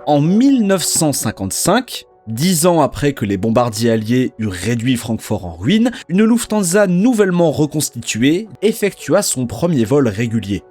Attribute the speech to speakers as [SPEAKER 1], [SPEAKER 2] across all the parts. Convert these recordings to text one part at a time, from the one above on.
[SPEAKER 1] En 1955, 10 ans après que les bombardiers alliés eurent réduit Francfort en ruine, une Lufthansa nouvellement reconstituée effectua son premier vol régulier.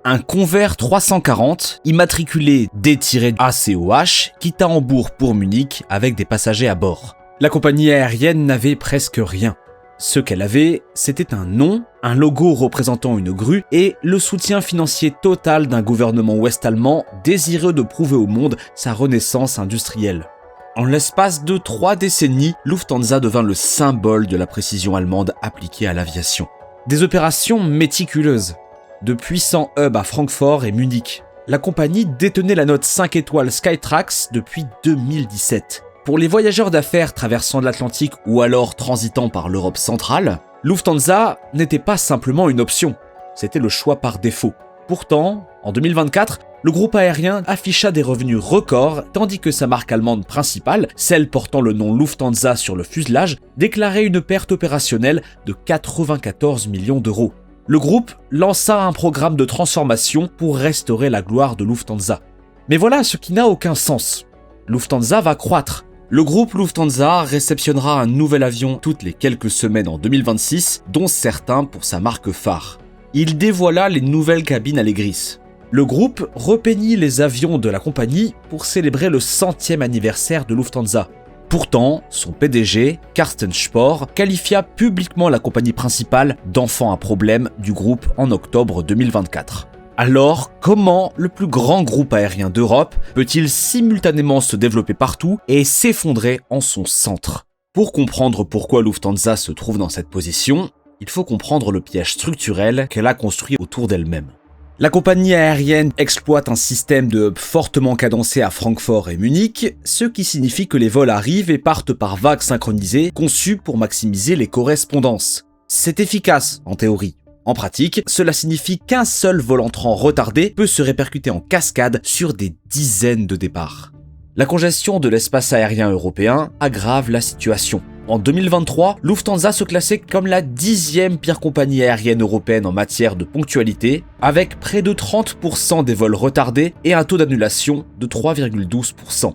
[SPEAKER 1] Un Convair 340, immatriculé D-ACOH, quitta Hambourg pour Munich avec des passagers à bord. La compagnie aérienne n'avait presque rien. Ce qu'elle avait, c'était un nom, un logo représentant une grue et le soutien financier total d'un gouvernement ouest-allemand désireux de prouver au monde sa renaissance industrielle. En l'espace de 3 décennies, Lufthansa devint le symbole de la précision allemande appliquée à l'aviation. Des opérations méticuleuses, de puissants hubs à Francfort et Munich. La compagnie détenait la note 5 étoiles Skytrax depuis 2017. Pour les voyageurs d'affaires traversant l'Atlantique ou alors transitant par l'Europe centrale, Lufthansa n'était pas simplement une option, c'était le choix par défaut. Pourtant, en 2024, le groupe aérien afficha des revenus records, tandis que sa marque allemande principale, celle portant le nom Lufthansa sur le fuselage, déclarait une perte opérationnelle de 94 millions d'euros. Le groupe lança un programme de transformation pour restaurer la gloire de Lufthansa. Mais voilà ce qui n'a aucun sens. Lufthansa va croître. Le groupe Lufthansa réceptionnera un nouvel avion toutes les quelques semaines en 2026, dont certains pour sa marque phare. Il dévoila les nouvelles cabines Allegris. Le groupe repeignit les avions de la compagnie pour célébrer le 100e anniversaire de Lufthansa. Pourtant, son PDG, Carsten Spohr, qualifia publiquement la compagnie principale d'enfant à problème du groupe en octobre 2024. Alors, comment le plus grand groupe aérien d'Europe peut-il simultanément se développer partout et s'effondrer en son centre ? Pour comprendre pourquoi Lufthansa se trouve dans cette position, il faut comprendre le piège structurel qu'elle a construit autour d'elle-même. La compagnie aérienne exploite un système de hubs fortement cadencé à Francfort et Munich, ce qui signifie que les vols arrivent et partent par vagues synchronisées conçues pour maximiser les correspondances. C'est efficace en théorie. En pratique, cela signifie qu'un seul vol entrant retardé peut se répercuter en cascade sur des dizaines de départs. La congestion de l'espace aérien européen aggrave la situation. En 2023, Lufthansa se classait comme la 10e pire compagnie aérienne européenne en matière de ponctualité, avec près de 30% des vols retardés et un taux d'annulation de 3,12%.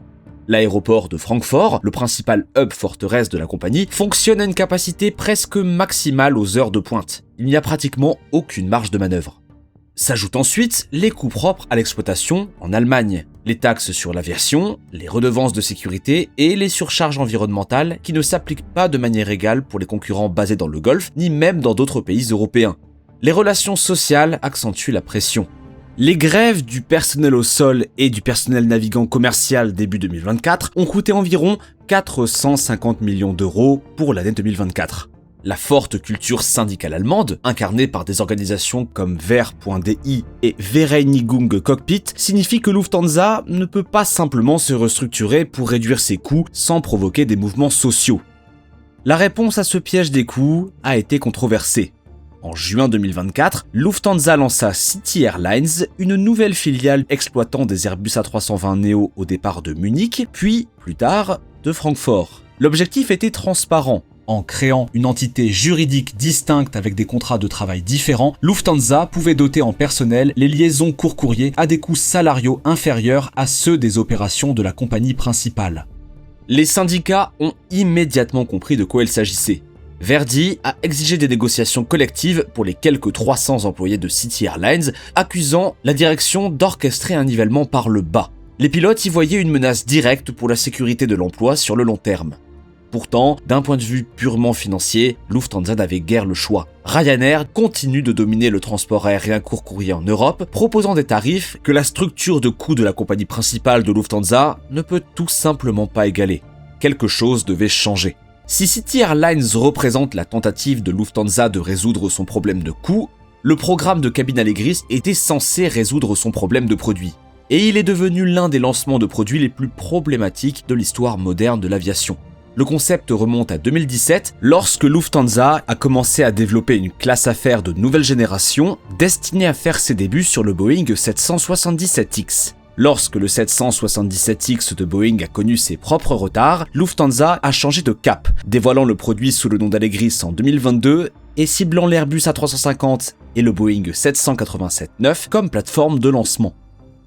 [SPEAKER 1] L'aéroport de Francfort, le principal hub forteresse de la compagnie, fonctionne à une capacité presque maximale aux heures de pointe. Il n'y a pratiquement aucune marge de manœuvre. S'ajoutent ensuite les coûts propres à l'exploitation en Allemagne, les taxes sur l'aviation, les redevances de sécurité et les surcharges environnementales qui ne s'appliquent pas de manière égale pour les concurrents basés dans le Golfe, ni même dans d'autres pays européens. Les relations sociales accentuent la pression. Les grèves du personnel au sol et du personnel navigant commercial début 2024 ont coûté environ 450 millions d'euros pour l'année 2024. La forte culture syndicale allemande, incarnée par des organisations comme Wehr.di et Vereinigung Cockpit, signifie que Lufthansa ne peut pas simplement se restructurer pour réduire ses coûts sans provoquer des mouvements sociaux. La réponse à ce piège des coûts a été controversée. En juin 2024, Lufthansa lança City Airlines, une nouvelle filiale exploitant des Airbus A320neo au départ de Munich, puis, plus tard, de Francfort. L'objectif était transparent. En créant une entité juridique distincte avec des contrats de travail différents, Lufthansa pouvait doter en personnel les liaisons court-courrier à des coûts salariaux inférieurs à ceux des opérations de la compagnie principale. Les syndicats ont immédiatement compris de quoi il s'agissait. Verdi a exigé des négociations collectives pour les quelques 300 employés de City Airlines, accusant la direction d'orchestrer un nivellement par le bas. Les pilotes y voyaient une menace directe pour la sécurité de l'emploi sur le long terme. Pourtant, d'un point de vue purement financier, Lufthansa n'avait guère le choix. Ryanair continue de dominer le transport aérien court-courrier en Europe, proposant des tarifs que la structure de coûts de la compagnie principale de Lufthansa ne peut tout simplement pas égaler. Quelque chose devait changer. Si City Airlines représente la tentative de Lufthansa de résoudre son problème de coût, le programme de cabine Allegris était censé résoudre son problème de produit. Et il est devenu l'un des lancements de produits les plus problématiques de l'histoire moderne de l'aviation. Le concept remonte à 2017, lorsque Lufthansa a commencé à développer une classe affaires de nouvelle génération destinée à faire ses débuts sur le Boeing 777X. Lorsque le 777X de Boeing a connu ses propres retards, Lufthansa a changé de cap, dévoilant le produit sous le nom d'Allegris en 2022 et ciblant l'Airbus A350 et le Boeing 787-9 comme plateforme de lancement.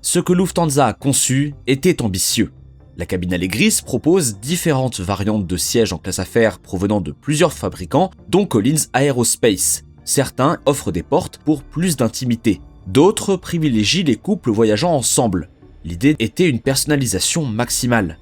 [SPEAKER 1] Ce que Lufthansa a conçu était ambitieux. La cabine Allegris propose différentes variantes de sièges en classe affaires provenant de plusieurs fabricants, dont Collins Aerospace. Certains offrent des portes pour plus d'intimité, d'autres privilégient les couples voyageant ensemble. L'idée était une personnalisation maximale.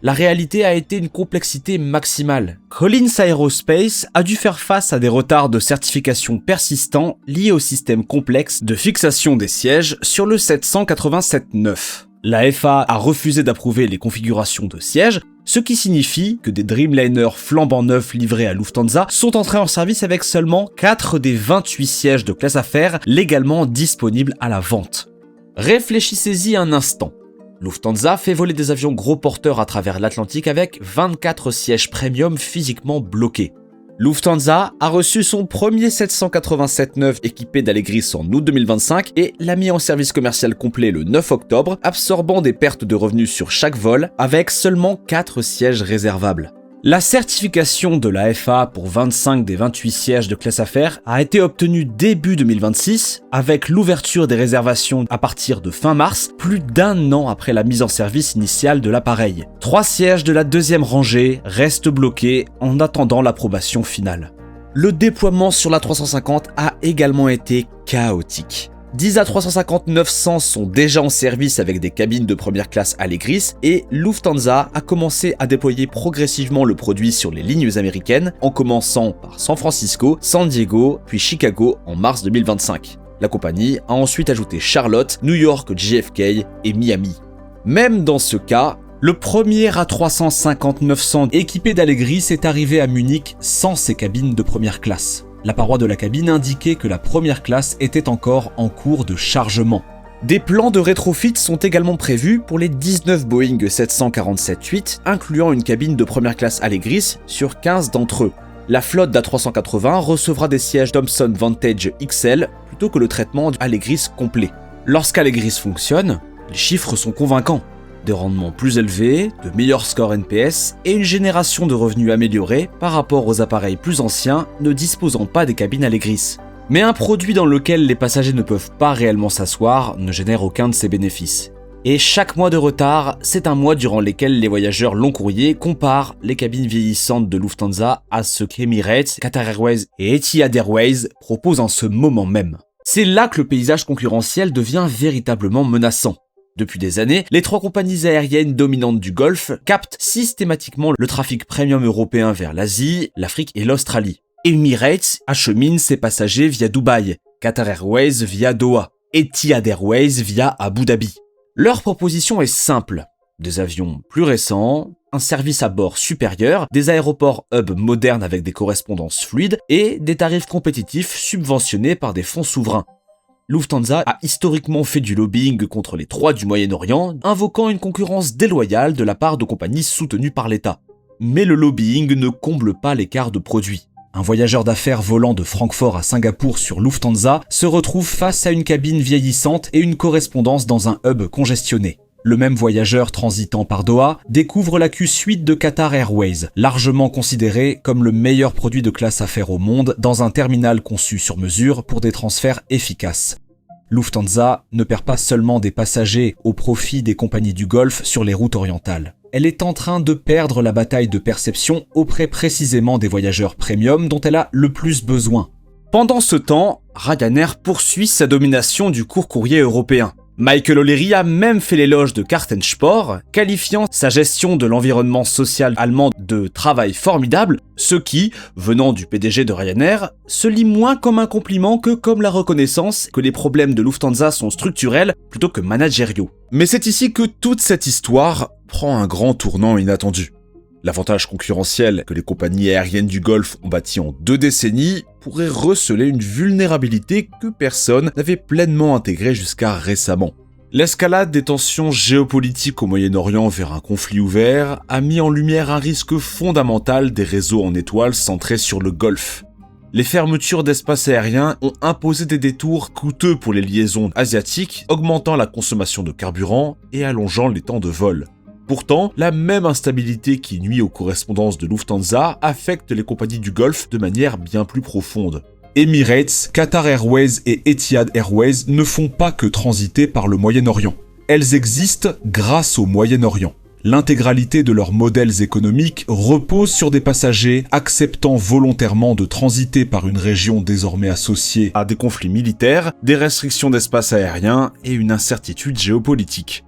[SPEAKER 1] La réalité a été une complexité maximale. Collins Aerospace a dû faire face à des retards de certification persistants liés au système complexe de fixation des sièges sur le 787-9. La FAA a refusé d'approuver les configurations de sièges, ce qui signifie que des Dreamliner flambant neufs livrés à Lufthansa sont entrés en service avec seulement 4 des 28 sièges de classe affaires légalement disponibles à la vente. Réfléchissez-y un instant. Lufthansa fait voler des avions gros porteurs à travers l'Atlantique avec 24 sièges premium physiquement bloqués. Lufthansa a reçu son premier 787-9 équipé d'Allegris en août 2025 et l'a mis en service commercial complet le 9 octobre, absorbant des pertes de revenus sur chaque vol avec seulement 4 sièges réservables. La certification de la FAA pour 25 des 28 sièges de classe affaires a été obtenue début 2026, avec l'ouverture des réservations à partir de fin mars, plus d'1 an après la mise en service initiale de l'appareil. 3 sièges de la deuxième rangée restent bloqués en attendant l'approbation finale. Le déploiement sur l'A350 a également été chaotique. 10 A350-900 sont déjà en service avec des cabines de première classe Allegris et Lufthansa a commencé à déployer progressivement le produit sur les lignes américaines en commençant par San Francisco, San Diego puis Chicago en mars 2025. La compagnie a ensuite ajouté Charlotte, New York, JFK et Miami. Même dans ce cas, le premier A350-900 équipé d'Allegris est arrivé à Munich sans ses cabines de première classe. La paroi de la cabine indiquait que la première classe était encore en cours de chargement. Des plans de rétrofit sont également prévus pour les 19 Boeing 747-8, incluant une cabine de première classe Allegris sur 15 d'entre eux. La flotte d'A380 recevra des sièges Thomson Vantage XL plutôt que le traitement Allegris complet. Lorsqu'Allegris fonctionne, les chiffres sont convaincants. Des rendements plus élevés, de meilleurs scores NPS et une génération de revenus améliorés par rapport aux appareils plus anciens ne disposant pas des cabines Allegris. Mais un produit dans lequel les passagers ne peuvent pas réellement s'asseoir ne génère aucun de ses bénéfices. Et chaque mois de retard, c'est un mois durant lequel les voyageurs long courrier comparent les cabines vieillissantes de Lufthansa à ce qu'Emirates, Qatar Airways et Etihad Airways proposent en ce moment même. C'est là que le paysage concurrentiel devient véritablement menaçant. Depuis des années, les 3 compagnies aériennes dominantes du Golfe captent systématiquement le trafic premium européen vers l'Asie, l'Afrique et l'Australie. Emirates achemine ses passagers via Dubaï, Qatar Airways via Doha, Etihad Airways via Abu Dhabi. Leur proposition est simple. Des avions plus récents, un service à bord supérieur, des aéroports hub modernes avec des correspondances fluides et des tarifs compétitifs subventionnés par des fonds souverains. Lufthansa a historiquement fait du lobbying contre les 3 du Moyen-Orient, invoquant une concurrence déloyale de la part de compagnies soutenues par l'État. Mais le lobbying ne comble pas l'écart de produits. Un voyageur d'affaires volant de Francfort à Singapour sur Lufthansa se retrouve face à une cabine vieillissante et une correspondance dans un hub congestionné. Le même voyageur transitant par Doha découvre la Q-Suite de Qatar Airways, largement considéré comme le meilleur produit de classe affaires au monde dans un terminal conçu sur mesure pour des transferts efficaces. Lufthansa ne perd pas seulement des passagers au profit des compagnies du Golfe sur les routes orientales. Elle est en train de perdre la bataille de perception auprès précisément des voyageurs premium dont elle a le plus besoin. Pendant ce temps, Ryanair poursuit sa domination du court courrier européen. Michael O'Leary a même fait l'éloge de Carsten Spohr, qualifiant sa gestion de l'environnement social allemand de travail formidable, ce qui, venant du PDG de Ryanair, se lit moins comme un compliment que comme la reconnaissance que les problèmes de Lufthansa sont structurels plutôt que managériaux. Mais c'est ici que toute cette histoire prend un grand tournant inattendu. L'avantage concurrentiel que les compagnies aériennes du Golfe ont bâti en 2 décennies pourrait receler une vulnérabilité que personne n'avait pleinement intégrée jusqu'à récemment. L'escalade des tensions géopolitiques au Moyen-Orient vers un conflit ouvert a mis en lumière un risque fondamental des réseaux en étoile centrés sur le Golfe. Les fermetures d'espaces aériens ont imposé des détours coûteux pour les liaisons asiatiques, augmentant la consommation de carburant et allongeant les temps de vol. Pourtant, la même instabilité qui nuit aux correspondances de Lufthansa affecte les compagnies du Golfe de manière bien plus profonde. Emirates, Qatar Airways et Etihad Airways ne font pas que transiter par le Moyen-Orient.
[SPEAKER 2] elles existent grâce au Moyen-Orient. L'intégralité de leurs modèles économiques repose sur des passagers acceptant volontairement de transiter par une région désormais associée
[SPEAKER 1] à des conflits militaires, des restrictions d'espace aérien et une incertitude géopolitique.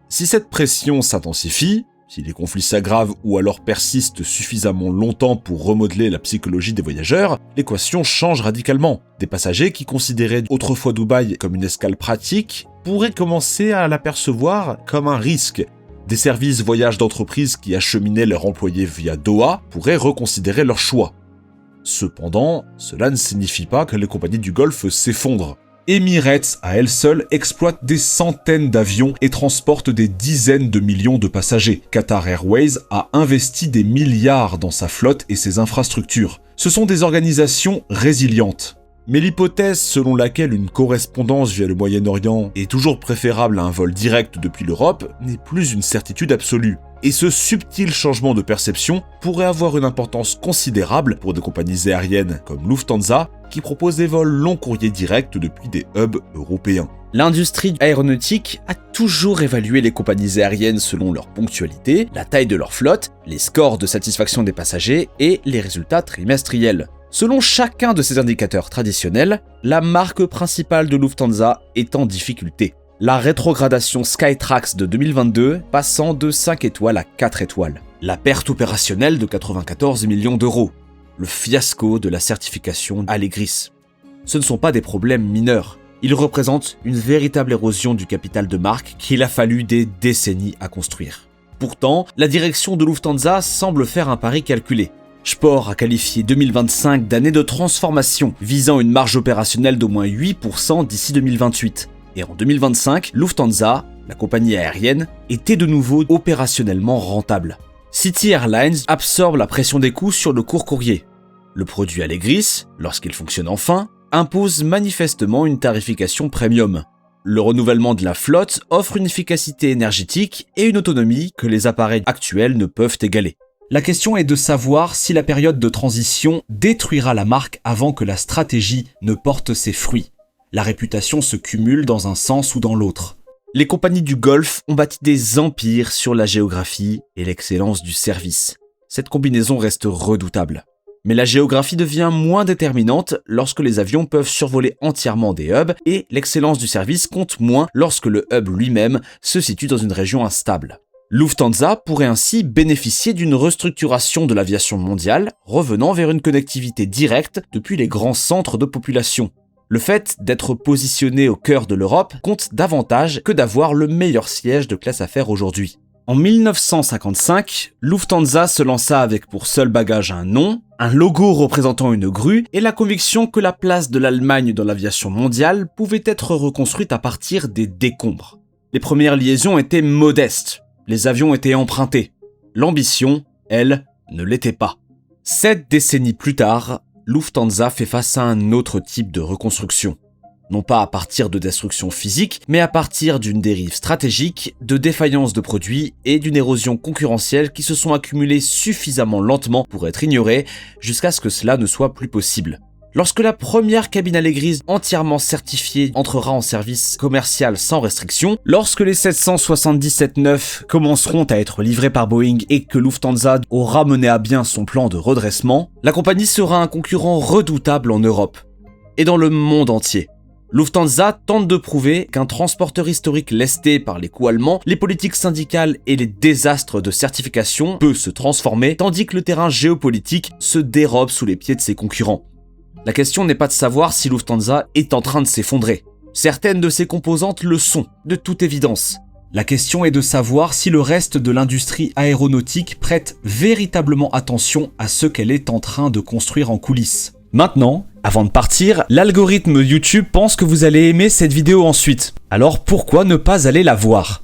[SPEAKER 1] Si cette pression s'intensifie, si les conflits s'aggravent ou alors persistent suffisamment longtemps pour remodeler la psychologie des voyageurs, l'équation change radicalement. Des passagers qui considéraient autrefois Dubaï comme une escale pratique pourraient commencer à l'apercevoir comme un risque. Des services voyages d'entreprise qui acheminaient leurs employés via Doha pourraient reconsidérer leur choix. Cependant, cela ne signifie pas que les compagnies du Golfe s'effondrent. Emirates, à elle seule, exploite des centaines d'avions et transporte des dizaines de millions de passagers. Qatar Airways a investi des milliards dans sa flotte et ses infrastructures. Ce sont des organisations résilientes. Mais l'hypothèse selon laquelle une correspondance via le Moyen-Orient est toujours préférable à un vol direct depuis l'Europe n'est plus une certitude absolue. Et ce subtil changement de perception pourrait avoir une importance considérable pour des compagnies aériennes comme Lufthansa qui proposent des vols long courrier directs depuis des hubs européens. L'industrie aéronautique a toujours évalué les compagnies aériennes selon leur ponctualité, la taille de leur flotte, les scores de satisfaction des passagers et les résultats trimestriels. Selon chacun de ces indicateurs traditionnels, la marque principale de Lufthansa est en difficulté. La rétrogradation Skytrax de 2022 passant de 5 étoiles à 4 étoiles. La perte opérationnelle de 94 millions d'euros. Le fiasco de la certification Allegris. Ce ne sont pas des problèmes mineurs. Ils représentent une véritable érosion du capital de marque qu'il a fallu des décennies à construire. Pourtant, la direction de Lufthansa semble faire un pari calculé. Sport a qualifié 2025 d'année de transformation, visant une marge opérationnelle d'au moins 8% d'ici 2028. Et en 2025, Lufthansa, la compagnie aérienne, était de nouveau opérationnellement rentable. City Airlines absorbe la pression des coûts sur le court courrier. Le produit Allegris, lorsqu'il fonctionne enfin, impose manifestement une tarification premium. Le renouvellement de la flotte offre une efficacité énergétique et une autonomie que les appareils actuels ne peuvent égaler. La question est de savoir si la période de transition détruira la marque avant que la stratégie ne porte ses fruits. La réputation se cumule dans un sens ou dans l'autre. Les compagnies du Golfe ont bâti des empires sur la géographie et l'excellence du service. Cette combinaison reste redoutable. Mais la géographie devient moins déterminante lorsque les avions peuvent survoler entièrement des hubs et l'excellence du service compte moins lorsque le hub lui-même se situe dans une région instable. Lufthansa pourrait ainsi bénéficier d'une restructuration de l'aviation mondiale, revenant vers une connectivité directe depuis les grands centres de population. Le fait d'être positionné au cœur de l'Europe compte davantage que d'avoir le meilleur siège de classe affaires aujourd'hui. En 1955, Lufthansa se lança avec pour seul bagage un nom, un logo représentant une grue et la conviction que la place de l'Allemagne dans l'aviation mondiale pouvait être reconstruite à partir des décombres. Les premières liaisons étaient modestes. Les avions étaient empruntés. L'ambition, elle, ne l'était pas. 7 décennies plus tard, Lufthansa fait face à un autre type de reconstruction. Non pas à partir de destruction physique, mais à partir d'une dérive stratégique, de défaillance de produits et d'une érosion concurrentielle qui se sont accumulées suffisamment lentement pour être ignorées jusqu'à ce que cela ne soit plus possible. Lorsque la première cabine Allegris entièrement certifiée entrera en service commercial sans restriction, lorsque les 777-9 commenceront à être livrés par Boeing et que Lufthansa aura mené à bien son plan de redressement, la compagnie sera un concurrent redoutable en Europe et dans le monde entier. Lufthansa tente de prouver qu'un transporteur historique lesté par les coûts allemands, les politiques syndicales et les désastres de certification peut se transformer, tandis que le terrain géopolitique se dérobe sous les pieds de ses concurrents. La question n'est pas de savoir si Lufthansa est en train de s'effondrer. Certaines de ses composantes le sont, de toute évidence. La question est de savoir si le reste de l'industrie aéronautique prête véritablement attention à ce qu'elle est en train de construire en coulisses. Maintenant, avant de partir, l'algorithme YouTube pense que vous allez aimer cette vidéo ensuite. Alors pourquoi ne pas aller la voir ?